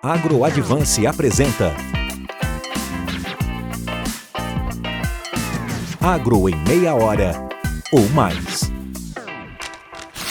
AgroAdvance apresenta Agro em Meia Hora ou Mais.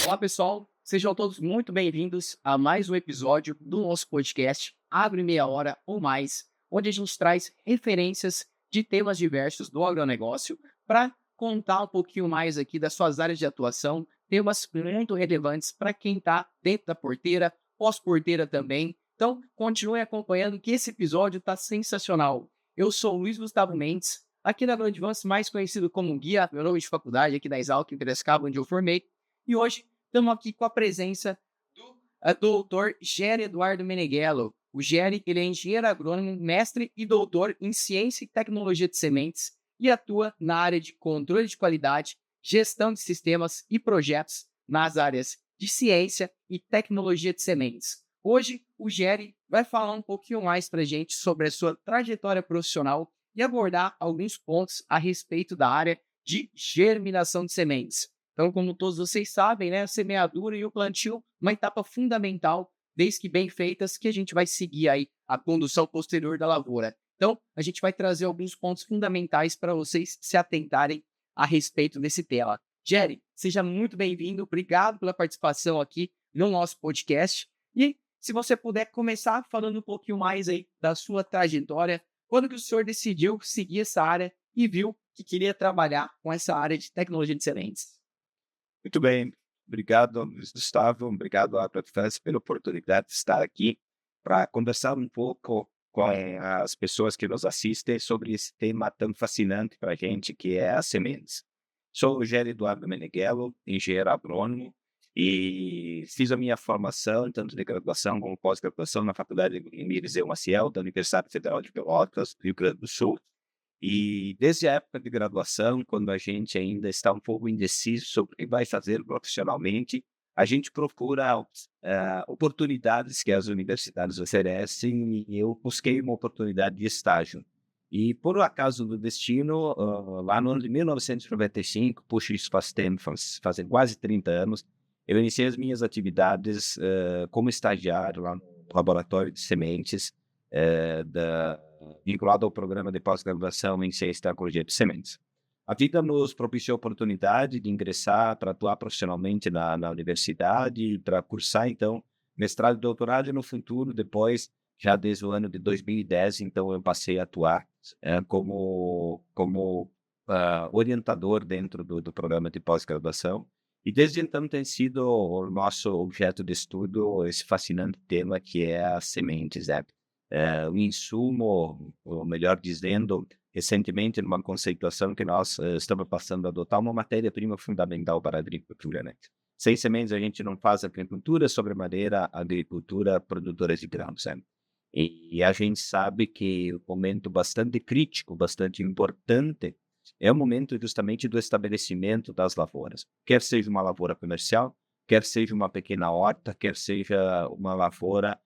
Olá pessoal, sejam todos muito bem-vindos a mais um episódio do nosso podcast Agro em Meia Hora ou Mais, onde a gente traz referências de temas diversos do agronegócio para contar um pouquinho mais aqui das suas áreas de atuação, temas muito relevantes para quem está dentro da porteira, pós-porteira também. Então, continue acompanhando que esse episódio está sensacional. Eu sou o Luiz Gustavo Mendes, aqui da AgroAdvance, mais conhecido como Guia, meu nome de faculdade aqui da Exalc em Piracicaba, onde eu formei. E hoje estamos aqui com a presença do Dr. Gery Eduardo Meneghello. O Gery, ele é engenheiro agrônomo, mestre e doutor em ciência e tecnologia de sementes e atua na área de controle de qualidade, gestão de sistemas e projetos nas áreas de ciência e tecnologia de sementes. Hoje, o Gery vai falar um pouquinho mais para a gente sobre a sua trajetória profissional e abordar alguns pontos a respeito da área de germinação de sementes. Então, como todos vocês sabem, né, a semeadura e o plantio, uma etapa fundamental, desde que bem feitas, que a gente vai seguir aí a condução posterior da lavoura. Então, a gente vai trazer alguns pontos fundamentais para vocês se atentarem a respeito desse tema. Gery, seja muito bem-vindo, obrigado pela participação aqui no nosso podcast. E se você puder começar falando um pouquinho mais aí da sua trajetória, quando que o senhor decidiu seguir essa área e viu que queria trabalhar com essa área de tecnologia de sementes? Muito bem, obrigado, Luiz Gustavo, obrigado à AgroAdvance pela oportunidade de estar aqui para conversar um pouco com as pessoas que nos assistem sobre esse tema tão fascinante para a gente, que é as sementes. Sou o Gery Eduardo Meneghello, engenheiro agrônomo, e fiz a minha formação, tanto de graduação como pós-graduação, na Faculdade de Eliseu Maciel, da Universidade Federal de Pelotas, Rio Grande do Sul. E desde a época de graduação, quando a gente ainda está um pouco indeciso sobre o que vai fazer profissionalmente, a gente procura oportunidades que as universidades oferecem, e eu busquei uma oportunidade de estágio. E por acaso do destino, lá no ano de 1995, puxa, isso faz tempo, fazem quase 30 anos, eu iniciei as minhas atividades como estagiário lá no laboratório de sementes vinculado ao programa de pós-graduação em ciência e tecnologia de sementes. A vida nos propiciou a oportunidade de ingressar para atuar profissionalmente na universidade, para cursar, então, mestrado e doutorado, e no futuro, depois, já desde o ano de 2010, então, eu passei a atuar como orientador dentro do programa de pós-graduação. E desde então tem sido o nosso objeto de estudo esse fascinante tema que é as sementes, o insumo, ou melhor dizendo, recentemente numa conceituação que nós estamos passando a adotar, uma matéria-prima fundamental para a agricultura, né? Sem sementes a gente não faz agricultura, sobremaneira agricultura produtora de grãos, né? E a gente sabe que o momento bastante crítico, bastante importante, é o momento justamente do estabelecimento das lavouras. Quer seja uma lavoura comercial, quer seja uma pequena horta, quer seja uma lavoura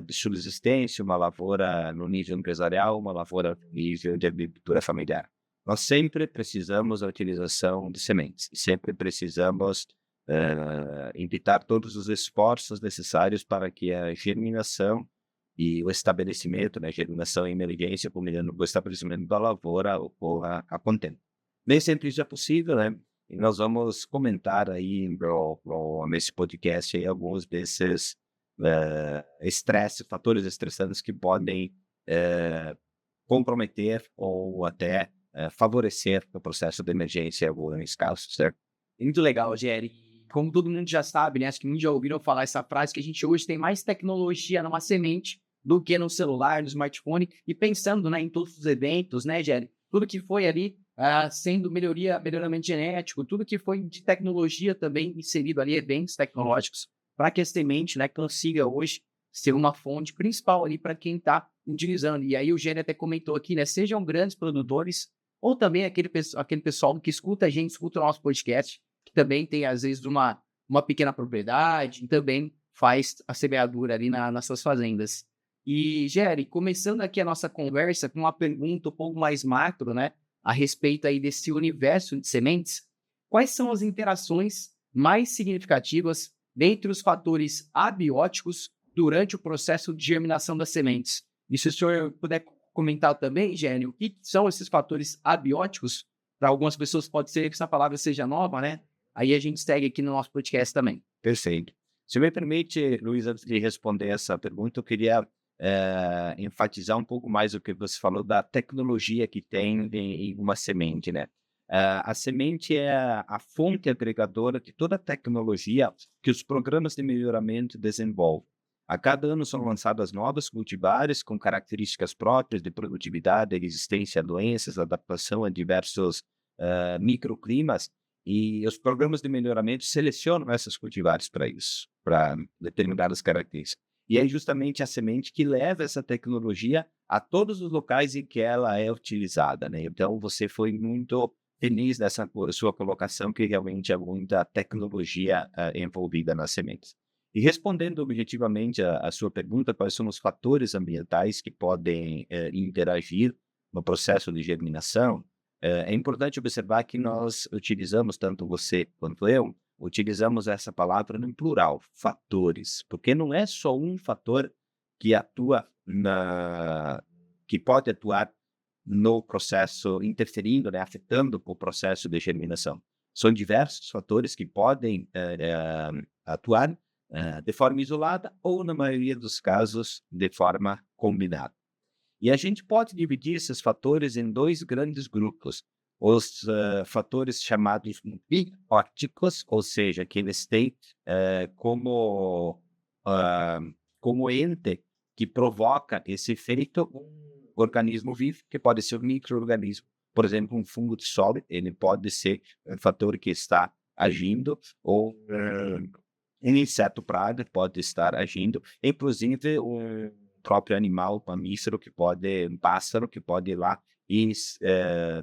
de subsistência, uma lavoura no nível empresarial, uma lavoura no nível de agricultura familiar. Nós sempre precisamos da utilização de sementes, sempre precisamos evitar todos os esforços necessários para que a germinação e o estabelecimento, né, germinação e emergência, combinando com o estabelecimento da lavoura, ocorra a contento. Nem sempre isso é possível, né? E nós vamos comentar aí nesse podcast aí, alguns desses fatores estressantes que podem comprometer ou até favorecer o processo de emergência em alguns casos, certo? Muito legal, Gery. Como todo mundo já sabe, né? Acho que muitos já ouviram falar essa frase, que a gente hoje tem mais tecnologia numa semente do que no celular, no smartphone. E pensando, né, em todos os eventos, né, Gery? Tudo que foi ali sendo melhoramento genético, tudo que foi de tecnologia também inserido ali, eventos tecnológicos, para que a semente, né, consiga hoje ser uma fonte principal ali para quem está utilizando. E aí o Gery até comentou aqui, né, sejam grandes produtores ou também aquele pessoal que escuta a gente, escuta o nosso podcast, que também tem, às vezes, uma pequena propriedade e também faz a semeadura ali nas suas fazendas. E, Gery, começando aqui a nossa conversa com uma pergunta um pouco mais macro, né, a respeito aí desse universo de sementes, quais são as interações mais significativas dentre os fatores abióticos durante o processo de germinação das sementes. E se o senhor puder comentar também, Gênio, o que são esses fatores abióticos? Para algumas pessoas pode ser que essa palavra seja nova, né? Aí a gente segue aqui no nosso podcast também. Perfeito. Se me permite, Luiz, antes de responder essa pergunta, eu queria enfatizar um pouco mais o que você falou da tecnologia que tem em uma semente, né? A semente é a fonte agregadora de toda a tecnologia que os programas de melhoramento desenvolvem. A cada ano são lançadas novas cultivares com características próprias de produtividade, resistência a doenças, adaptação a diversos microclimas, e os programas de melhoramento selecionam essas cultivares para isso, para determinadas características. E é justamente a semente que leva essa tecnologia a todos os locais em que ela é utilizada, né? Então, você foi muito feliz nessa sua colocação, que realmente há muita tecnologia envolvida nas sementes. E respondendo objetivamente a sua pergunta, quais são os fatores ambientais que podem interagir no processo de germinação, é importante observar que nós utilizamos, tanto você quanto eu, utilizamos essa palavra no plural, fatores, porque não é só um fator que atua que pode atuar no processo, interferindo, né, afetando o processo de germinação. São diversos fatores que podem atuar de forma isolada ou, na maioria dos casos, de forma combinada. E a gente pode dividir esses fatores em dois grandes grupos. Os fatores chamados bióticos, ou seja, que eles têm como ente que provoca esse efeito um organismo vivo, que pode ser um micro-organismo. Por exemplo, um fungo de solo, ele pode ser um fator que está agindo, ou um inseto praga pode estar agindo, inclusive um próprio animal, um pássaro que pode ir lá e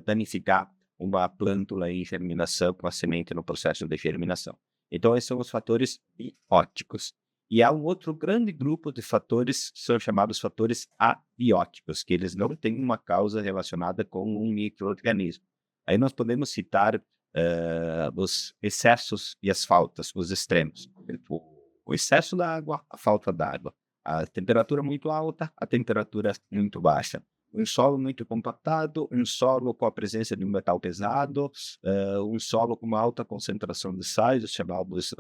danificar uma plântula em germinação com a semente no processo de germinação. Então, esses são os fatores bióticos. E há um outro grande grupo de fatores, são chamados fatores abióticos, que eles não têm uma causa relacionada com um micro-organismo. Aí nós podemos citar os excessos e as faltas, os extremos. O excesso da água, a falta d'água. A temperatura muito alta, a temperatura muito baixa. Um solo muito compactado, um solo com a presença de um metal pesado, um solo com uma alta concentração de sais, os chamados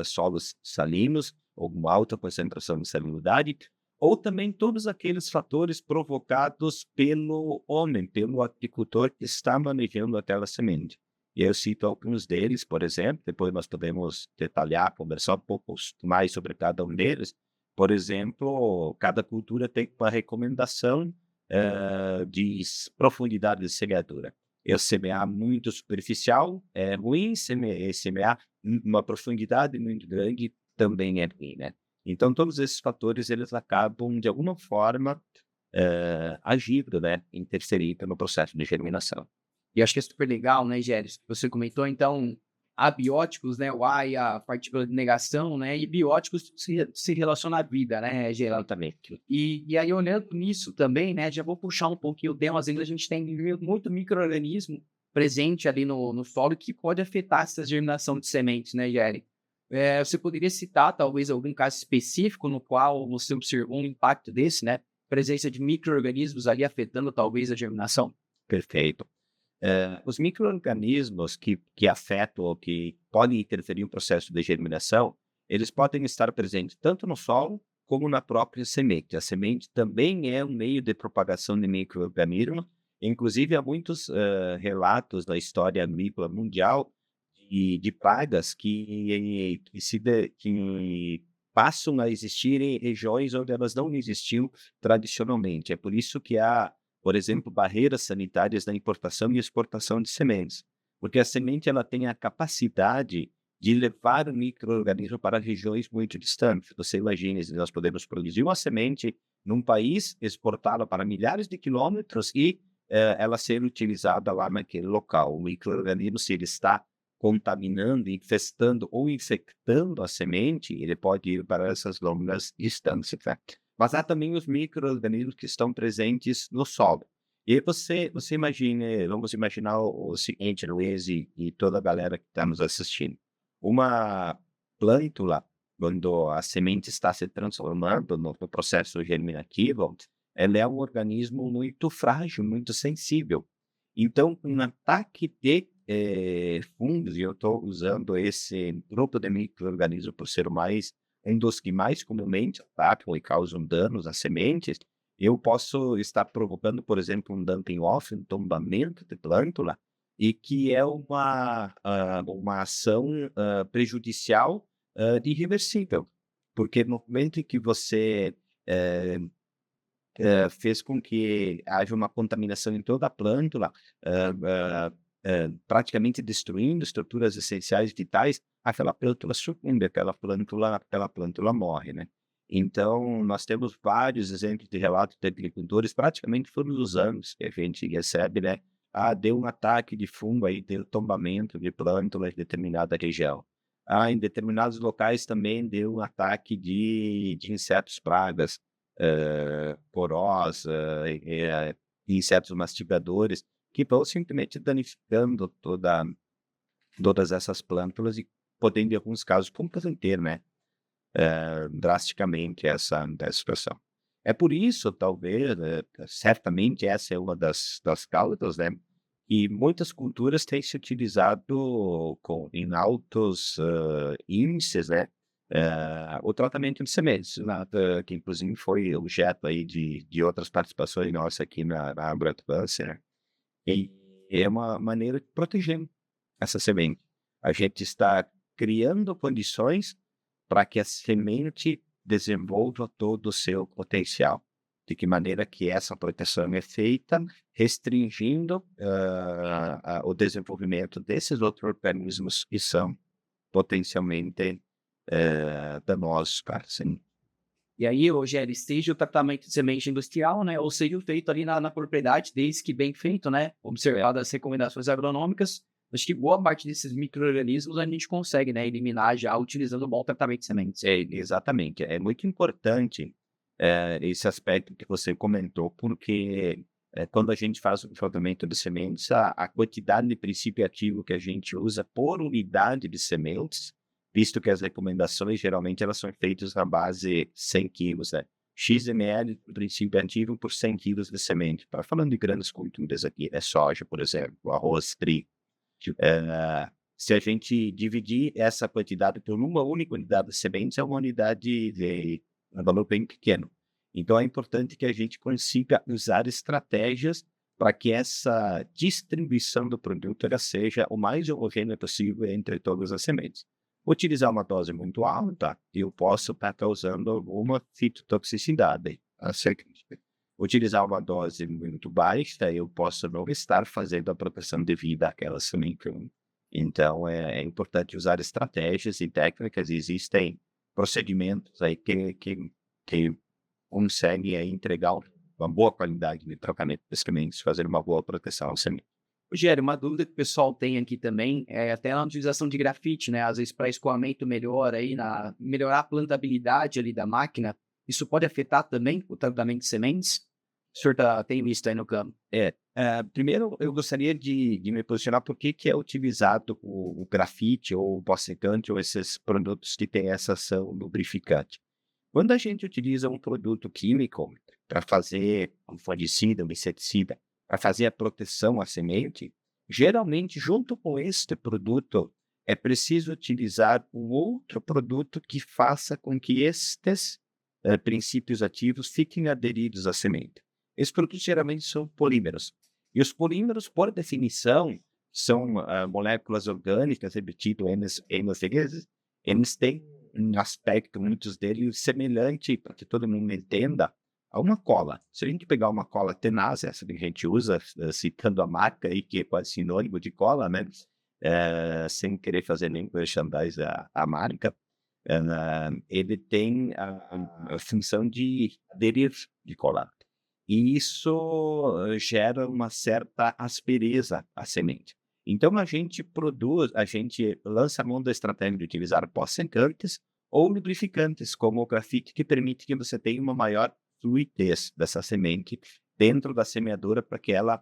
solos salinos, ou uma alta concentração de salinidade, ou também todos aqueles fatores provocados pelo homem, pelo agricultor que está manejando aquela semente. E eu cito alguns deles, por exemplo, depois nós podemos detalhar, conversar um pouco mais sobre cada um deles. Por exemplo, cada cultura tem uma recomendação de profundidade de semeadura. Eu semear muito superficial é ruim, semear uma profundidade muito grande também é ruim, né? Então, todos esses fatores, eles acabam, de alguma forma, agindo, né? Interferindo no processo de germinação. E acho que é super legal, né, Gélis? Você comentou, então, abióticos, né? O A e a partícula de negação, né? E bióticos se relacionam à vida, né, Gélis? Exatamente. E aí, olhando nisso também, né? Já vou puxar um pouquinho o tema. Às vezes a gente tem muito micro-organismo presente ali no solo que pode afetar essa germinação de sementes, né, Gélis? Você poderia citar, talvez, algum caso específico no qual você observou um impacto desse, né? Presença de micro-organismos ali afetando, talvez, a germinação? Perfeito. Os micro-organismos que afetam ou que podem interferir no processo de germinação, eles podem estar presentes tanto no solo como na própria semente. A semente também é um meio de propagação de micro-organismos. Inclusive, há muitos relatos da história agrícola mundial de pragas que passam a existir em regiões onde elas não existiam tradicionalmente. É por isso que há, por exemplo, barreiras sanitárias na importação e exportação de sementes, porque a semente ela tem a capacidade de levar o micro-organismo para regiões muito distantes. Você imagina, nós podemos produzir uma semente num país, exportá-la para milhares de quilômetros e ela ser utilizada lá naquele local. O micro-organismo, se ele está contaminando, infestando ou infectando a semente, ele pode ir para essas longas distâncias, né? Mas há também os micro-organismos que estão presentes no solo. E você imagine, vamos imaginar o seguinte, Luiz e toda a galera que está nos assistindo. Uma plântula quando a semente está se transformando no processo germinativo, ela é um organismo muito frágil, muito sensível. Então, um ataque de fungos, e eu estou usando esse grupo de micro-organismos por ser um dos que mais comumente atacam e causam danos às sementes, eu posso estar provocando, por exemplo, um dumping off, um tombamento de plântula, e que é uma ação prejudicial irreversível. Porque no momento em que você eh, fez com que haja uma contaminação em toda a plântula, praticamente destruindo estruturas essenciais vitais, aquela plântula sucumbe, aquela plântula morre, né? Então, nós temos vários exemplos de relatos de agricultores, praticamente todos os anos que a gente recebe, né? Ah, deu um ataque de fungo aí, deu tombamento de plântula em determinada região. Ah, em determinados locais também deu um ataque de insetos pragas, porosa, insetos mastigadores, que vão simplesmente danificando todas essas plântulas e podendo, em alguns casos, comprometer, né, drasticamente essa situação. É por isso, talvez, certamente essa é uma das causas, né, e muitas culturas têm se utilizado em altos índices, né, o tratamento de sementes, né, que inclusive foi objeto aí de outras participações nossas aqui na AgroAdvance, né, e é uma maneira de proteger essa semente. A gente está criando condições para que a semente desenvolva todo o seu potencial. De que maneira que essa proteção é feita, restringindo o desenvolvimento desses outros organismos que são potencialmente danosos para a semente. E aí, Rogério, seja o tratamento de semente industrial, né, ou seja o feito ali na propriedade, desde que bem feito, né, observado as recomendações agronômicas, acho que boa parte desses micro-organismos a gente consegue, né, eliminar já utilizando um bom tratamento de sementes. Exatamente. É muito importante esse aspecto que você comentou, porque quando a gente faz o tratamento de sementes, a quantidade de princípio ativo que a gente usa por unidade de sementes, visto que as recomendações geralmente elas são feitas na base 100 quilos, né? X ml de princípio ativo por 100 quilos de semente. Falando de grandes culturas aqui, né? Soja, por exemplo, arroz, trigo. Se a gente dividir essa quantidade por uma única unidade de sementes, é uma unidade de valor bem pequeno. Então, é importante que a gente consiga usar estratégias para que essa distribuição do produto ela seja o mais homogênea possível entre todas as sementes. Utilizar uma dose muito alta, eu posso estar causando alguma fitotoxicidade. Utilizar uma dose muito baixa, eu posso não estar fazendo a proteção devida àquela semente. Então, é importante usar estratégias e técnicas. Existem procedimentos aí que conseguem aí entregar uma boa qualidade de tratamento de sementes, fazer uma boa proteção ao semente. Rogério, uma dúvida que o pessoal tem aqui também é até na utilização de grafite, né? Às vezes para escoamento melhor aí, melhorar a plantabilidade ali da máquina, isso pode afetar também o tratamento de sementes? O senhor tem visto aí no campo? Primeiro, eu gostaria de me posicionar por que é utilizado o grafite ou o pó secante ou esses produtos que têm essa ação lubrificante. Quando a gente utiliza um produto químico para fazer um fungicida, um inseticida, para fazer a proteção à semente, geralmente, junto com este produto, é preciso utilizar um outro produto que faça com que estes princípios ativos fiquem aderidos à semente. Esses produtos geralmente são polímeros. E os polímeros, por definição, são moléculas orgânicas, repetido N vezes, eles têm um aspecto, muitos deles, semelhante, para que todo mundo entenda, a uma cola. Se a gente pegar uma cola tenaz, essa que a gente usa, citando a marca aí, que é quase sinônimo de cola, né? Sem querer fazer nem merchandise a marca, ele tem a função de aderir, de colar. E isso gera uma certa aspereza à semente. Então, a gente lança a mão da estratégia de utilizar pó secantes ou lubrificantes, como o grafite, que permite que você tenha uma maior fluidez dessa semente dentro da semeadura para que ela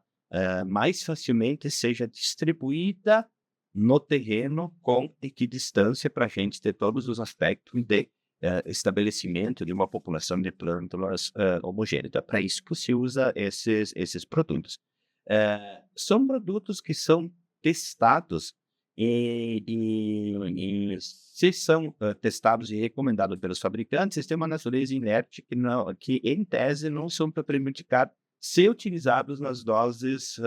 mais facilmente seja distribuída no terreno com equidistância para a gente ter todos os aspectos de estabelecimento de uma população de plântulas homogênea. Então, para isso que se usa esses produtos. São produtos que são testados e se são testados e recomendados pelos fabricantes, eles têm uma natureza inerte que em tese, não são para prejudicar se utilizados nas doses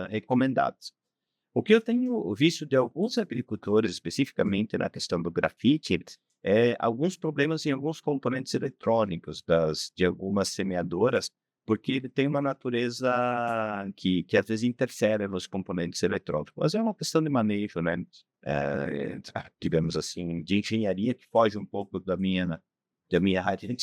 recomendadas. O que eu tenho visto de alguns agricultores, especificamente na questão do grafite, é alguns problemas em alguns componentes eletrônicos de algumas semeadoras, porque ele tem uma natureza que às vezes interfere nos componentes eletrônicos. Mas é uma questão de manejo, né? Digamos assim, de engenharia que foge um pouco da minha área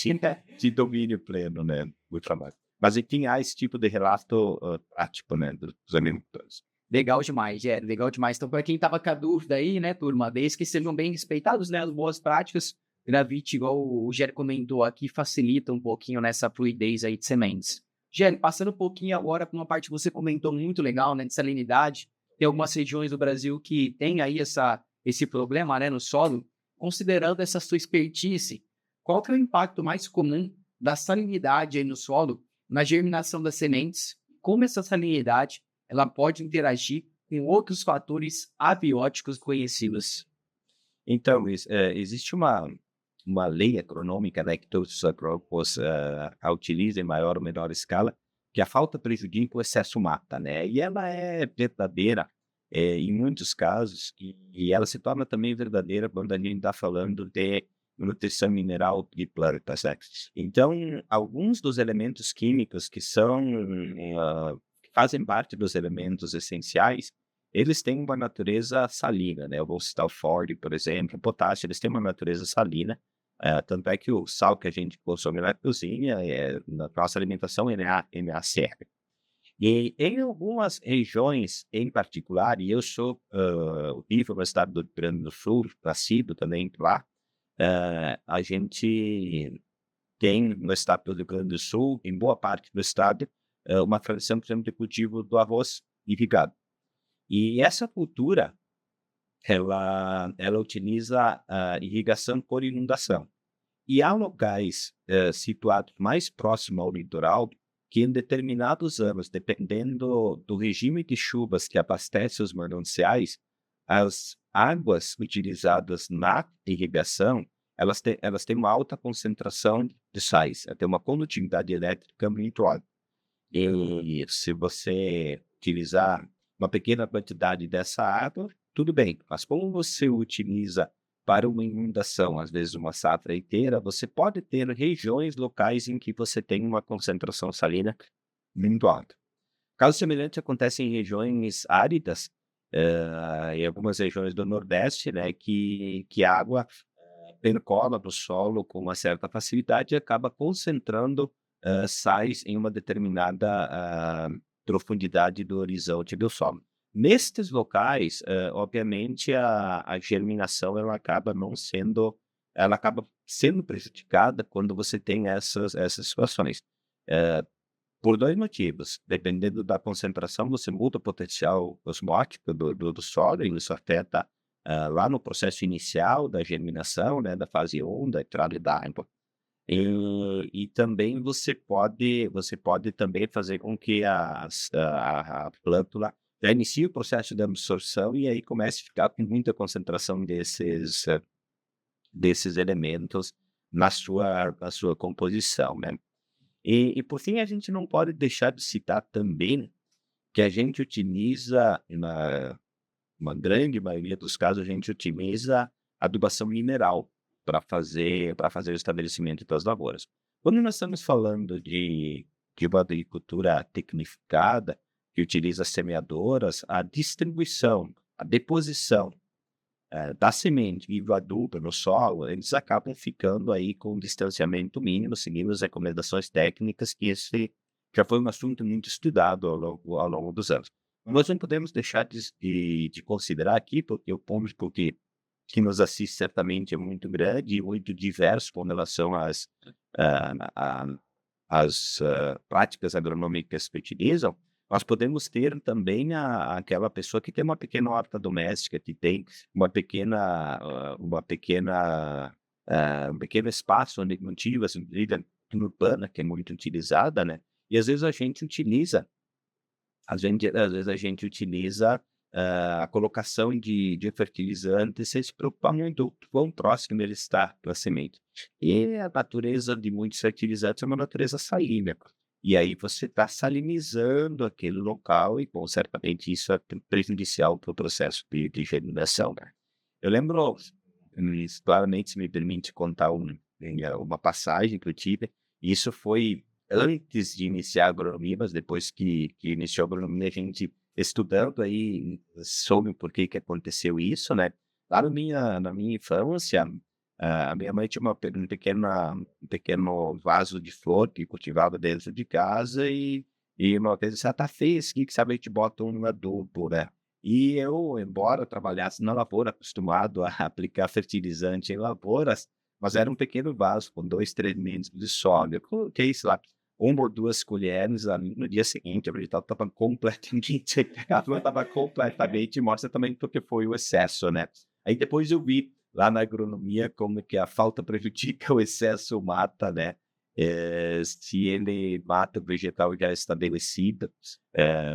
de domínio pleno, né, do trabalho. Mas enfim, há esse tipo de relato prático, né, dos agricultores. Legal demais, legal demais. Então, para quem tava com a dúvida aí, né, turma, desde que sejam bem respeitados, né, as boas práticas, Gravite, igual o Géry comentou aqui, facilita um pouquinho nessa fluidez aí de sementes. Géry, passando um pouquinho agora para uma parte que você comentou muito legal, né, de salinidade. Tem algumas regiões do Brasil que tem aí esse problema, né, no solo. Considerando essa sua expertise, qual que é o impacto mais comum da salinidade aí no solo na germinação das sementes? Como essa salinidade ela pode interagir com outros fatores abióticos conhecidos? Então, existe uma lei agronômica, né, que todos os agrônomos utilizam em maior ou menor escala, que a falta prejudica, o excesso mata, né? E ela é verdadeira em muitos casos, e ela se torna também verdadeira quando a gente está falando de nutrição mineral de plantas, né? Então, alguns dos elementos químicos que fazem parte dos elementos essenciais, eles têm uma natureza salina, né? Eu vou citar o fósforo, por exemplo, o potássio, eles têm uma natureza salina, tanto é que o sal que a gente consome na cozinha, na nossa alimentação, ele é NaCl. E em algumas regiões em particular, e eu sou vivo no estado do Rio Grande do Sul, nascido também lá, a gente tem no estado do Rio Grande do Sul, em boa parte do estado, uma tradição, por exemplo, de cultivo do arroz irrigado. E essa cultura, ela utiliza a irrigação por inundação. E há locais situados mais próximos ao litoral que em determinados anos, dependendo do regime de chuvas que abastece os mananciais, as águas utilizadas na irrigação, elas têm uma alta concentração de sais, tem uma condutividade elétrica muito alta. E se você utilizar uma pequena quantidade dessa água, tudo bem. Mas como você utiliza para uma inundação, às vezes uma safra inteira, você pode ter regiões locais em que você tem uma concentração salina muito alta. Caso semelhante acontece em regiões áridas, em algumas regiões do Nordeste, né, que a água percola no solo com uma certa facilidade e acaba concentrando sais em uma determinada profundidade do horizonte do solo. Nestes locais, obviamente, a germinação ela acaba sendo prejudicada quando você tem essas situações. Por dois motivos. Dependendo da concentração, você muda o potencial osmótico do solo, e isso afeta lá no processo inicial da germinação, né, da fase 1, da entrada da água. E também você pode também fazer com que a plântula já inicie o processo de absorção e aí comece a ficar com muita concentração desses elementos na sua composição, né? E por fim, a gente não pode deixar de citar também que a gente utiliza, uma grande maioria dos casos, a gente utiliza adubação mineral para fazer o estabelecimento das lavouras. Quando nós estamos falando de uma agricultura tecnificada, que utiliza semeadoras, a distribuição, a deposição da semente e do adubo no solo, eles acabam ficando aí com um distanciamento mínimo, seguindo as recomendações técnicas, que esse já foi um assunto muito estudado ao longo dos anos. Nós não podemos deixar de considerar aqui, porque o público que nos assiste certamente é muito grande e muito diverso com relação às práticas agronômicas que utilizam, Nós podemos ter também aquela pessoa que tem uma pequena horta doméstica, que tem um pequeno espaço onde cultiva essa vida urbana, que é muito utilizada, né? E às vezes a gente utiliza a colocação de fertilizantes sem se preocupar muito o quão próximo ele está da semente. E a natureza de muitos fertilizantes é uma natureza salínica. E aí você está salinizando aquele local e, bom, certamente isso é prejudicial para o processo de germinação, né? Eu lembro, claramente, se me permite contar uma passagem que eu tive. Isso foi antes de iniciar a agronomia, mas depois que iniciou a agronomia, a gente estudando aí soube por que aconteceu isso, né? Lá na minha infância, a minha mãe tinha um pequeno vaso de flor que cultivava dentro de casa e uma vez disse: tá feio isso aqui, que sabe a gente bota um adubo, né? E eu, embora eu trabalhasse na lavoura, acostumado a aplicar fertilizante em lavouras, mas era um pequeno vaso com 2, 3 milímetros de sódio. Eu coloquei, sei lá, 1 ou 2 colheres, no dia seguinte, a estava completamente morta também porque foi o excesso, né? Aí depois eu vi lá na agronomia como que a falta prejudica, o excesso mata, né? Se ele mata o vegetal já estabelecido,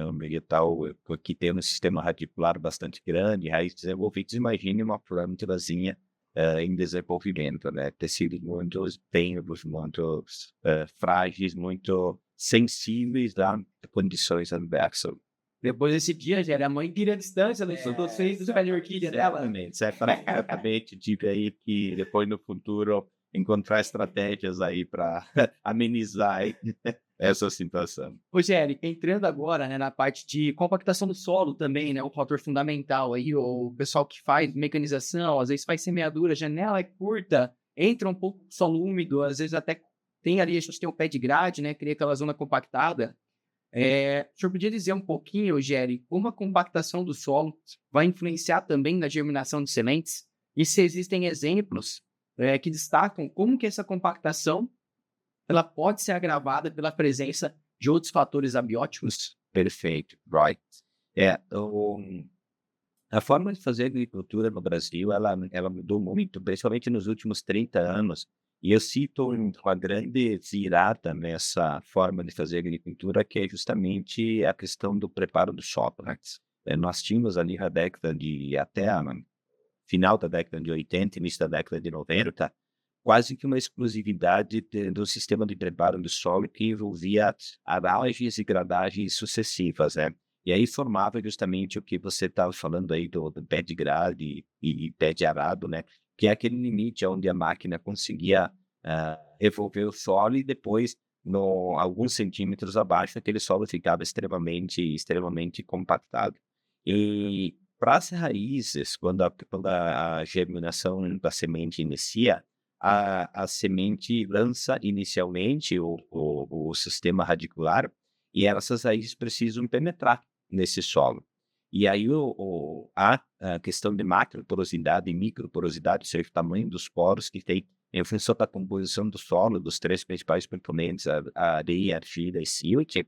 um vegetal que tem um sistema radicular bastante grande, raízes desenvolvidas, imagine uma plântazinha em desenvolvimento, né? Tecidos muito tênues, muito frágeis, muito sensíveis a condições adversas. Depois desse dia, a mãe tira a distância dos feitos pé de orquídea dela. Certamente tive aí que depois no futuro encontrar estratégias aí para amenizar aí essa situação. Ô, Géry, entrando agora, né, na parte de compactação do solo também, né, o fator fundamental aí, o pessoal que faz mecanização, às vezes faz semeadura, a janela é curta, entra um pouco de solo úmido, às vezes até tem ali, a gente tem um pé de grade, né, cria aquela zona compactada. O senhor podia dizer um pouquinho, Géry, como a compactação do solo vai influenciar também na germinação de sementes? E se existem exemplos que destacam como que essa compactação ela pode ser agravada pela presença de outros fatores abióticos? Perfeito, right. A forma de fazer agricultura no Brasil, ela mudou muito, principalmente nos últimos 30 anos. E eu cito uma grande virada nessa forma de fazer agricultura, que é justamente a questão do preparo do solo, né? Nós tínhamos ali até a final da década de 80, início da década de 90, quase que uma exclusividade do sistema de preparo do solo que envolvia aragens e gradagens sucessivas, né? E aí formava justamente o que você estava falando aí do pé de grade e pé de arado, né? Que é aquele limite onde a máquina conseguia revolver o solo e depois, alguns centímetros abaixo, aquele solo ficava extremamente compactado. E para as raízes, quando a germinação da semente inicia, a semente lança inicialmente o sistema radicular e essas raízes precisam penetrar nesse solo. E aí a questão de macroporosidade e microporosidade, ou seja, o tamanho dos poros que tem em função da composição do solo, dos 3 principais componentes, a areia, a argila e sílice,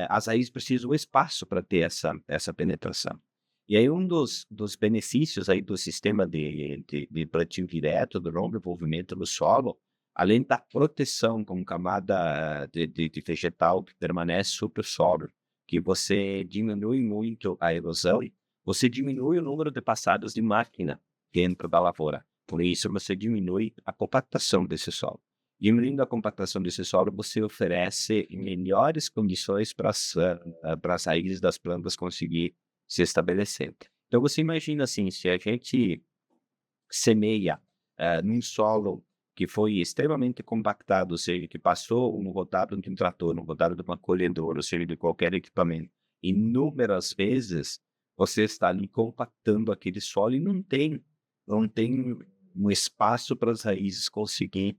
as raízes precisam de espaço para ter essa penetração. E aí um dos benefícios aí do sistema de plantio direto, do não envolvimento do solo, além da proteção com camada de vegetal que permanece sobre o solo, que você diminui muito a erosão, você diminui o número de passadas de máquina dentro da lavoura. Por isso, você diminui a compactação desse solo. Diminuindo a compactação desse solo, você oferece melhores condições para as raízes das plantas conseguir se estabelecer. Então, você imagina assim, se a gente semeia num solo que foi extremamente compactado, ou seja, que passou um rodado de um trator, um rodado de uma colhedora, ou seja, de qualquer equipamento, inúmeras vezes, você está ali compactando aquele solo e não tem um espaço para as raízes conseguir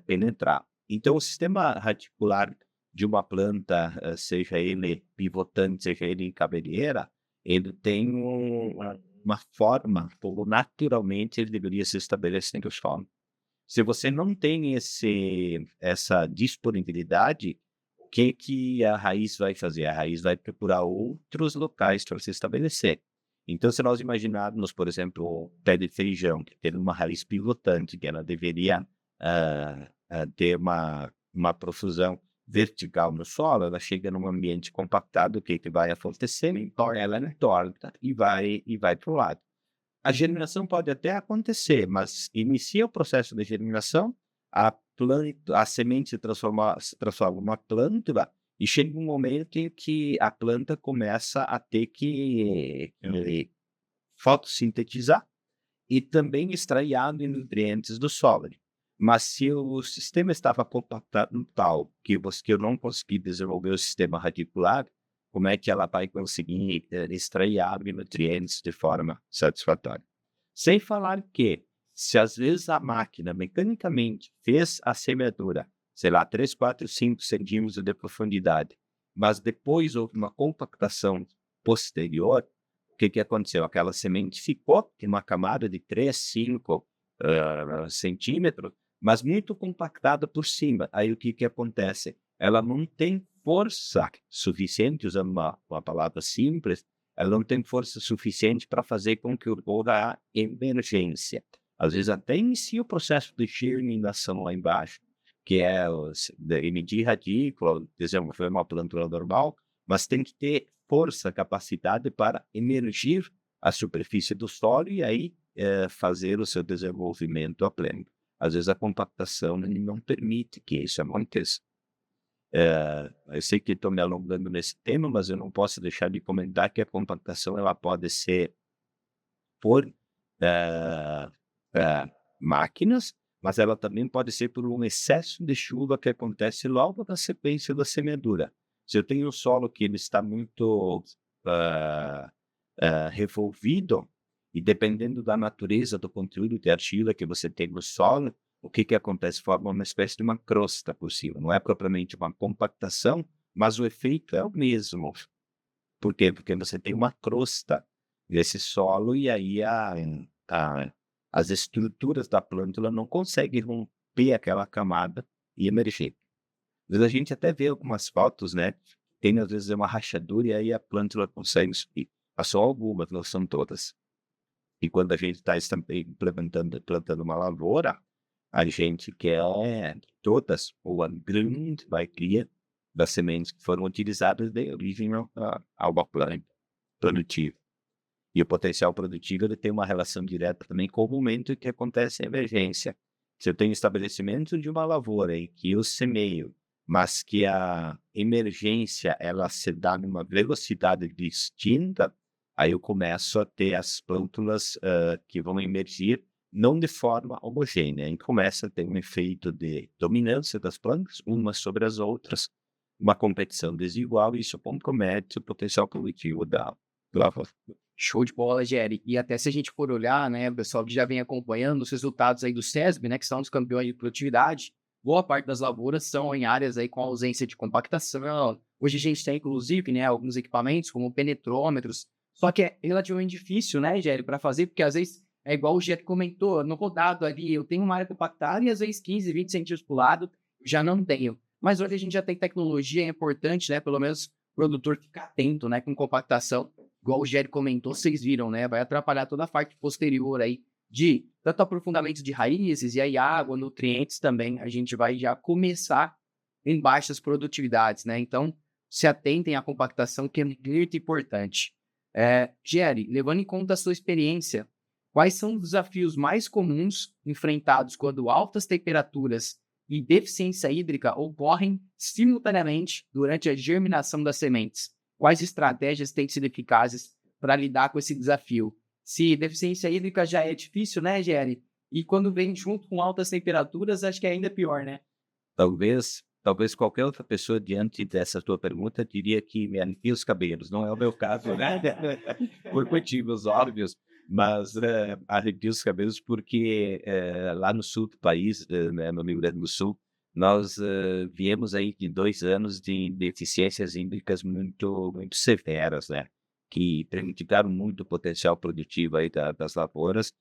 penetrar. Então, o sistema radicular de uma planta, seja ele pivotante, seja ele em cabeleira, ele tem uma forma como naturalmente ele deveria se estabelecer no solo. Se você não tem essa disponibilidade, que a raiz vai fazer? A raiz vai procurar outros locais para se estabelecer. Então, se nós imaginarmos, por exemplo, o pé de feijão, que tem uma raiz pivotante, que ela deveria ter uma profusão vertical no solo, ela chega num ambiente compactado, o que vai acontecer? Ela entorta e vai para o lado. A germinação pode até acontecer, mas inicia o processo de germinação, a semente se transforma numa plântula e chega um momento em que a planta começa a ter que fotossintetizar e também extrair água e nutrientes do solo. Mas se o sistema estava compactado tal que eu não consegui desenvolver o sistema radicular, como é que ela vai conseguir extrair água e nutrientes de forma satisfatória? Sem falar que, se às vezes a máquina mecanicamente fez a semeadura, sei lá, 3, 4, 5 centímetros de profundidade, mas depois houve uma compactação posterior, o que aconteceu? Aquela semente ficou em uma camada de 3, 5 centímetros, mas muito compactada por cima. Aí o que acontece? Ela não tem força suficiente, usando uma palavra simples, ela não tem força suficiente para fazer com que ocorra a emergência. Às vezes até inicia o processo de germinação lá embaixo, que é emitir radícula, desenvolver uma plântula normal, mas tem que ter força, capacidade para emergir a superfície do solo e aí fazer o seu desenvolvimento a pleno. Às vezes a compactação não permite que isso aconteça. Eu sei que estou me alongando nesse tema, mas eu não posso deixar de comentar que a compactação ela pode ser por máquinas, mas ela também pode ser por um excesso de chuva que acontece logo na sequência da semeadura. Se eu tenho um solo que ele está muito revolvido, e dependendo da natureza do conteúdo de argila que você tem no solo, o que acontece? Forma uma espécie de uma crosta por cima. Não é propriamente uma compactação, mas o efeito é o mesmo. Por quê? Porque você tem uma crosta nesse solo e aí as estruturas da plântula não conseguem romper aquela camada e emergir. Às vezes a gente até vê algumas fotos, né? Tem às vezes uma rachadura e aí a plântula consegue subir. Mas só algumas, não são todas. E quando a gente está plantando uma lavoura, a gente quer todas, ou a grande maioria das sementes que foram utilizadas de origem a uma planta produtiva. E o potencial produtivo ele tem uma relação direta também com o momento em que acontece a emergência. Se eu tenho estabelecimento de uma lavoura em que eu semeio, mas que a emergência ela se dá numa velocidade distinta, aí eu começo a ter as plântulas que vão emergir não de forma homogênea, e começa a ter um efeito de dominância das plantas, umas sobre as outras, uma competição desigual, e isso compromete o potencial produtivo da lavoura. Show de bola, Géry. E até se a gente for olhar, né, o pessoal que já vem acompanhando os resultados aí do SESB, né, que são os campeões de produtividade, boa parte das lavouras são em áreas aí com ausência de compactação. Hoje a gente tem, inclusive, né, alguns equipamentos como penetrômetros, só que é relativamente difícil, né, Géry, para fazer, porque às vezes é igual o Géry comentou, no rodado ali eu tenho uma área compactada e às vezes 15, 20 centímetros para o lado, já não tenho. Mas hoje a gente já tem tecnologia, é importante, né, pelo menos o produtor ficar atento, né, com compactação. Igual o Géry comentou, vocês viram, né? Vai atrapalhar toda a parte posterior aí de tanto aprofundamento de raízes e aí água, nutrientes também. A gente vai já começar em baixas produtividades, né? Então, se atentem à compactação, que é muito importante. Géry, levando em conta a sua experiência, quais são os desafios mais comuns enfrentados quando altas temperaturas e deficiência hídrica ocorrem simultaneamente durante a germinação das sementes? Quais estratégias têm sido eficazes para lidar com esse desafio? Se deficiência hídrica já é difícil, né, Géry? E quando vem junto com altas temperaturas, acho que é ainda pior, né? Talvez qualquer outra pessoa, diante dessa tua pergunta, diria que me arrepia os cabelos. Não é o meu caso, né? Por motivos óbvios, mas arrepia os cabelos porque lá no sul do país, né, no Rio Grande do Sul, nós viemos aí de 2 anos de deficiências hídricas muito, muito severas, né? Que prejudicaram muito o potencial produtivo aí das lavouras.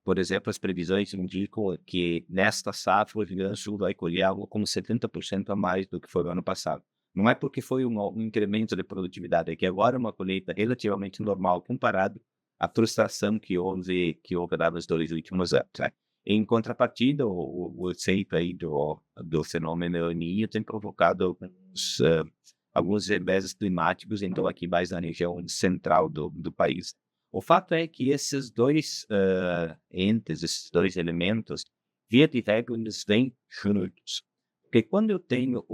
Por exemplo, as previsões indicam que nesta safra o Rio Grande do Sul vai colher algo como 70% a mais do que foi o ano passado. Não é porque foi um incremento de produtividade, é que agora é uma colheita relativamente normal comparado à frustração que houve nos 2 últimos anos, né? Em contrapartida, o efeito aí do fenômeno El Niño tem provocado alguns reveses climáticos, então aqui mais na região central do país. O fato é que esses dois esses dois elementos, via de regra, eles vêm juntos. Porque quando eu tenho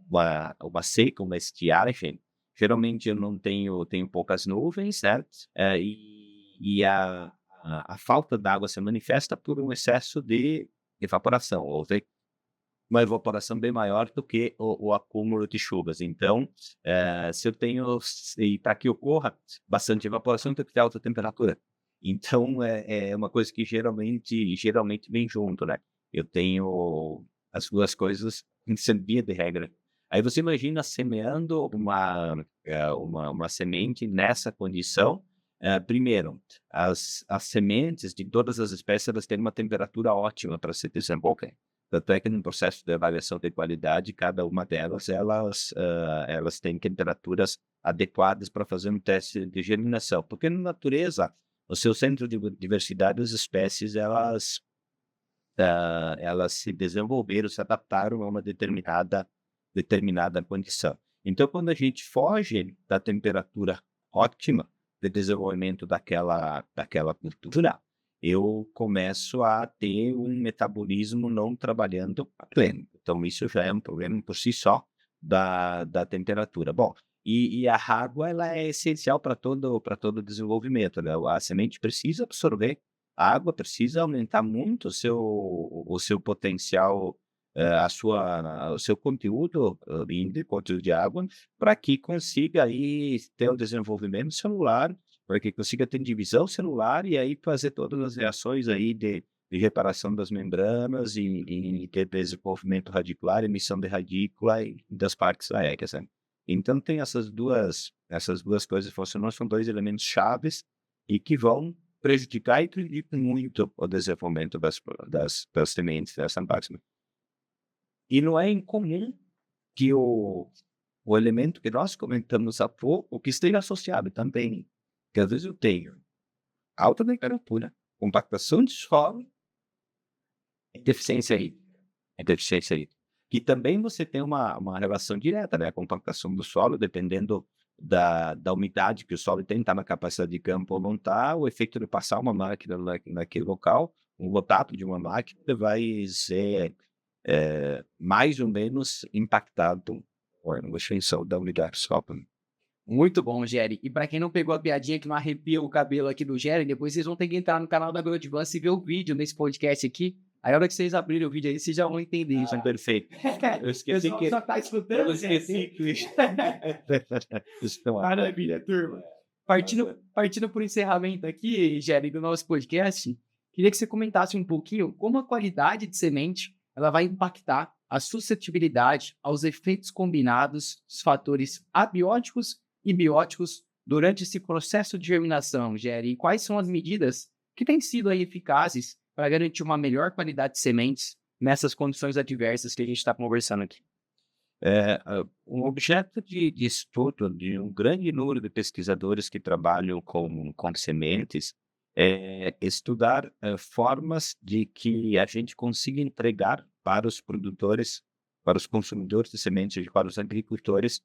uma seca, uma estiagem, geralmente eu não tenho poucas nuvens, certo? E a falta d'água se manifesta por um excesso de evaporação, ou seja, uma evaporação bem maior do que o acúmulo de chuvas. Então, se eu tenho, e para que ocorra bastante evaporação, tem que ter alta temperatura. Então, é uma coisa que geralmente vem junto, né? Eu tenho as duas coisas em via de regra. Aí você imagina semeando uma semente nessa condição. Primeiro, as sementes de todas as espécies elas têm uma temperatura ótima para se desenvolver. Tanto é que no processo de avaliação de qualidade, cada uma delas, elas têm temperaturas adequadas para fazer um teste de germinação. Porque na natureza, o seu centro de diversidade das espécies, elas se desenvolveram, se adaptaram a uma determinada condição. Então, quando a gente foge da temperatura ótima de desenvolvimento daquela cultura, eu começo a ter um metabolismo não trabalhando a pleno. Então, isso já é um problema por si só da temperatura. Bom, e a água ela é essencial para todo desenvolvimento, né? A semente precisa absorver a água, precisa aumentar muito o seu potencial, o seu conteúdo conteúdo de água, para que consiga aí ter um desenvolvimento celular, para que consiga ter divisão celular e aí fazer todas as reações aí de reparação das membranas e ter desenvolvimento radicular, emissão de radícula e das partes aéreas, né? Então tem essas duas coisas funcionando, são dois elementos chaves e que vão prejudicar e prejudicam muito o desenvolvimento das sementes dessa parte. E não é incomum que o elemento que nós comentamos há pouco, que esteja associado também, que às vezes eu tenho alta temperatura, compactação de solo e deficiência hídrica. Que também você tem uma relação direta, né? A compactação do solo, dependendo da umidade que o solo tem, está na capacidade de campo ou não está, o efeito de passar uma máquina naquele local, um rotato de uma máquina vai ser mais ou menos impactado por uma extensão da unidade de solo. Muito bom, Jerry. E para quem não pegou a piadinha que não arrepia o cabelo aqui do Jerry, depois vocês vão ter que entrar no canal da Biodivance e ver o vídeo nesse podcast aqui. Aí a hora que vocês abrirem o vídeo aí, vocês já vão entender isso. Perfeito. Eu esqueci que... Só tá escutando? Eu esqueci que... Maravilha, turma. Partindo por encerramento aqui, Jerry, do nosso podcast, queria que você comentasse um pouquinho como a qualidade de semente ela vai impactar a suscetibilidade aos efeitos combinados dos fatores abióticos e bióticos durante esse processo de germinação, Jerry. E quais são as medidas que têm sido aí eficazes para garantir uma melhor qualidade de sementes nessas condições adversas que a gente está conversando aqui? Um objeto de estudo de um grande número de pesquisadores que trabalham com sementes é estudar formas de que a gente consiga entregar para os produtores, para os consumidores de sementes, para os agricultores,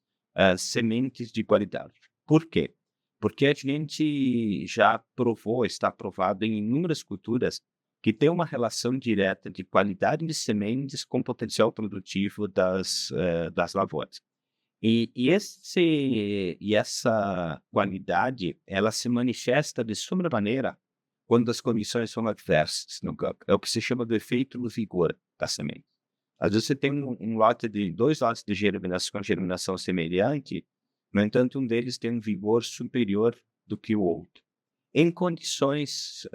sementes de qualidade. Por quê? Porque a gente já está provado em inúmeras culturas que tem uma relação direta de qualidade de sementes com potencial produtivo das lavouras. E essa qualidade, ela se manifesta de sobremaneira quando as condições são adversas no campo. É o que se chama do efeito do vigor da semente. Às vezes você tem dois lotes de germinação com germinação semelhante, no entanto, um deles tem um vigor superior do que o outro. Em condições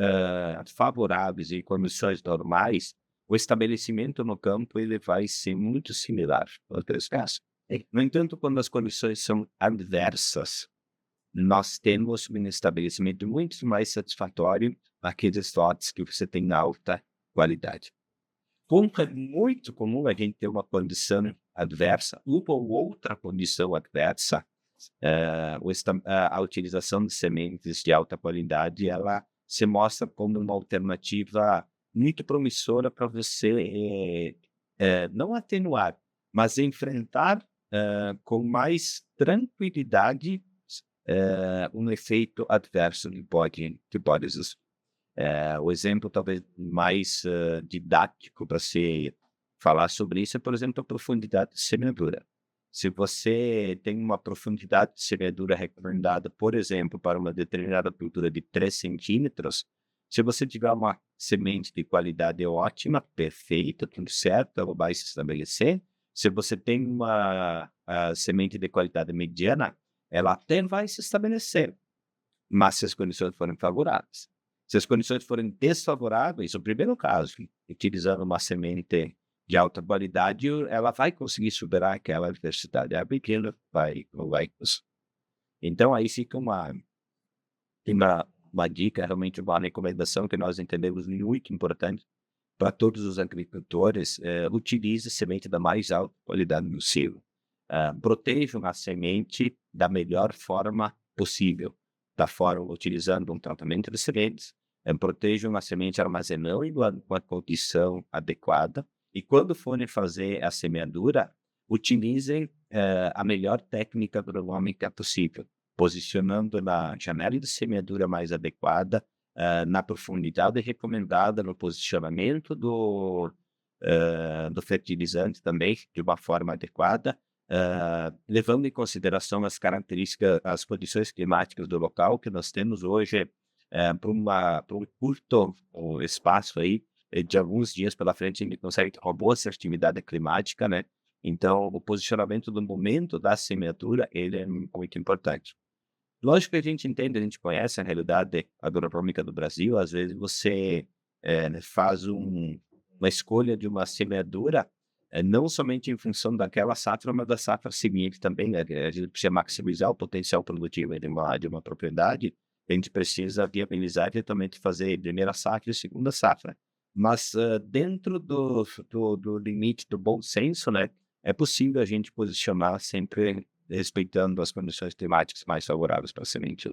favoráveis e condições normais, o estabelecimento no campo ele vai ser muito similar aos dois casos. No entanto, quando as condições são adversas, nós temos um estabelecimento muito mais satisfatório naqueles lotes que você tem alta qualidade. Como é muito comum a gente ter uma condição adversa, uma ou outra condição adversa, a utilização de sementes de alta qualidade, ela se mostra como uma alternativa muito promissora para você não atenuar, mas enfrentar com mais tranquilidade um efeito adverso que pode existir. O exemplo talvez mais didático para se falar sobre isso é, por exemplo, a profundidade de semeadura. Se você tem uma profundidade de semeadura recomendada, por exemplo, para uma determinada cultura de 3 centímetros, se você tiver uma semente de qualidade ótima, perfeita, tudo certo, ela vai se estabelecer. Se você tem uma semente de qualidade mediana, ela até vai se estabelecer, mas se as condições forem favoráveis. Se as condições forem desfavoráveis, o primeiro caso, utilizando uma semente de alta qualidade, ela vai conseguir superar aquela adversidade. A pequena não vai conseguir. Então, aí fica uma dica, realmente uma recomendação que nós entendemos muito importante para todos os agricultores: utilize semente da mais alta qualidade possível. Protejam a semente da melhor forma possível, utilizando um tratamento de sementes. Protejam a semente armazenando com a condição adequada. E quando forem fazer a semeadura, utilizem a melhor técnica agronômica possível, posicionando na janela de semeadura mais adequada, na profundidade recomendada, no posicionamento do fertilizante também, de uma forma adequada, levando em consideração as características, as condições climáticas do local que nós temos hoje, para um curto espaço aí, de alguns dias pela frente, a gente consegue ter uma boa assertividade climática, né? Então, o posicionamento do momento da semeadura, ele é muito importante. Lógico que a gente entende, a gente conhece a realidade agronômica do Brasil. Às vezes você faz uma escolha de uma semeadura, não somente em função daquela safra, mas da safra seguinte também, né? A gente precisa maximizar o potencial produtivo de uma propriedade. A gente precisa viabilizar eventualmente fazer primeira safra e segunda safra. Mas dentro do limite do bom senso, né, é possível a gente posicionar sempre respeitando as condições climáticas mais favoráveis para a semente.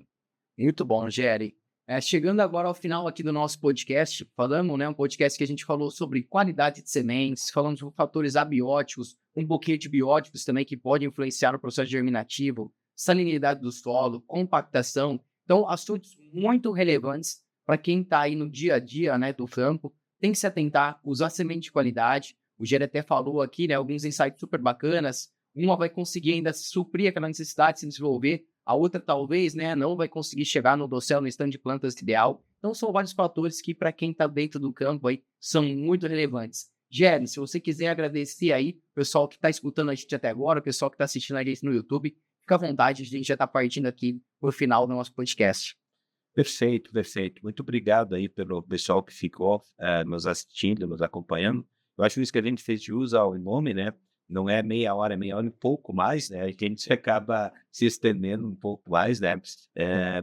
Muito bom, Géry. Chegando agora ao final aqui do nosso podcast, falamos, né, um podcast que a gente falou sobre qualidade de sementes, falamos sobre fatores abióticos, um pouquinho de bióticos também que podem influenciar no processo germinativo, salinidade do solo, compactação. Então, assuntos muito relevantes para quem está aí no dia a dia, né, do campo. Tem que se atentar, usar semente de qualidade. O Géry até falou aqui, né, alguns insights super bacanas. Uma vai conseguir ainda suprir aquela necessidade de se desenvolver, a outra talvez, né, não vai conseguir chegar no dossel, no stand de plantas ideal. Então, são vários fatores que, para quem está dentro do campo aí, são muito relevantes. Géry, se você quiser agradecer aí, o pessoal que está escutando a gente até agora, o pessoal que está assistindo a gente no YouTube, fica à vontade, a gente já está partindo aqui para o final do nosso podcast. Perfeito. Muito obrigado aí pelo pessoal que ficou nos assistindo, nos acompanhando. Eu acho isso que a gente fez de uso ao nome, né? Não é meia hora, um pouco mais, né? Que a gente acaba se estendendo um pouco mais, né?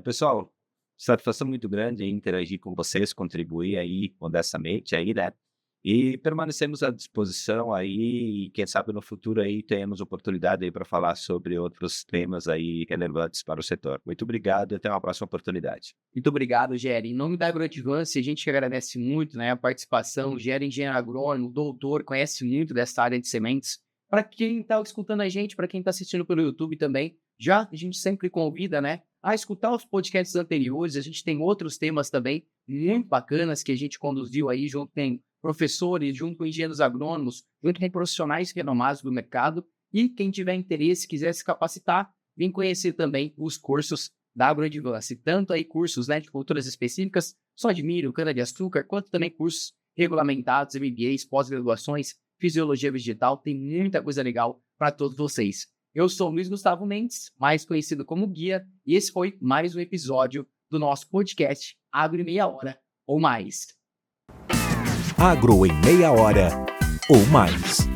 Pessoal, satisfação muito grande em interagir com vocês, contribuir aí modestamente aí, né? E permanecemos à disposição aí, e quem sabe no futuro aí tenhamos oportunidade aí para falar sobre outros temas aí relevantes para o setor. Muito obrigado e até uma próxima oportunidade. Muito obrigado, Géry. Em nome da AgroAdvance, a gente agradece muito, né, a participação. O Géry é engenheiro agrônomo, doutor, conhece muito dessa área de sementes. Para quem está escutando a gente, para quem está assistindo pelo YouTube também, a gente sempre convida, né, a escutar os podcasts anteriores. A gente tem outros temas também muito bacanas que a gente conduziu aí, junto com professores, junto com engenheiros agrônomos, junto com profissionais renomados do mercado. E quem tiver interesse, quiser se capacitar, vem conhecer também os cursos da AgroAdvance. Tanto aí cursos, né, de culturas específicas, só de milho, cana-de-açúcar, quanto também cursos regulamentados, MBAs, pós-graduações, fisiologia vegetal. Tem muita coisa legal para todos vocês. Eu sou Luiz Gustavo Mendes, mais conhecido como Guia, e esse foi mais um episódio do nosso podcast Agro em Meia Hora ou Mais. Agro em Meia Hora ou Mais.